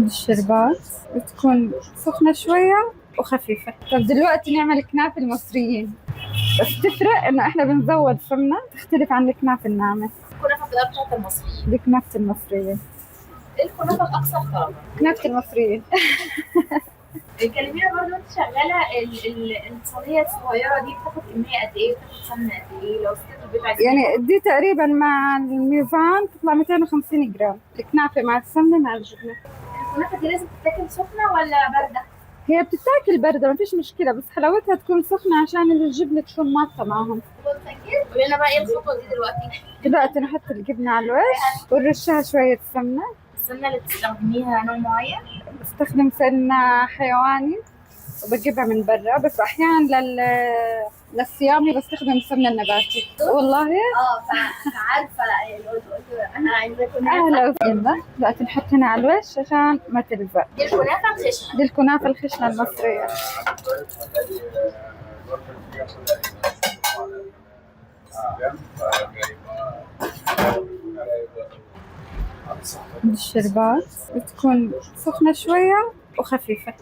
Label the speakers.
Speaker 1: الشربات بتكون سخنة شوية وخفيفة. طب دلوقتي نعمل كنافة المصريين، بس تفرق إنه إحنا بنزود سمنة، تختلف عن الكنافة الناعمة.
Speaker 2: الكنافة بتبقى بتاعت المصريين.
Speaker 1: دي كنافة المصرية.
Speaker 2: ايه الكنافة الأكثر طلبا؟
Speaker 1: كنافة المصريين.
Speaker 2: كلمينا برضه، انت شغالة الصينية الصغيرة دي بتاخد كمية قد ايه؟ بتاخد سمنة قد ايه؟ لو ست البيت عايزين
Speaker 1: يعني دي تقريبا مع الميزان تطلع 250 جرام الكنافة مع السمنة مع الجبنة.
Speaker 2: الكنافة دي لازم تتاكل سخنة ولا باردة؟
Speaker 1: هي بتتاكل باردة مفيش مشكلة، بس حلاوتها تكون سخنة عشان الجبنة تكون ماطة معهم.
Speaker 2: قولي لنا بقى ايه الخطوة دي دلوقتي؟
Speaker 1: دلوقتي نحط الجبنة على الوش ونرشها شوية سمنة.
Speaker 2: السمنة اللي بتستخدميها نوع معين؟
Speaker 1: بستخدم سمنة حيواني وبجيبها من برا، بس أحيانا للصيامي بستخدم السمنة النباتي. والله
Speaker 2: فعارفة انا عايزة
Speaker 1: أهلا وسهلا. دلوقتي نحط هنا على الوش عشان ما تلزق.
Speaker 2: دي الكنافة الخشنة.
Speaker 1: دي الكنافة الخشنة المصرية. الشربات بتكون سخنة شوية وخفيفة.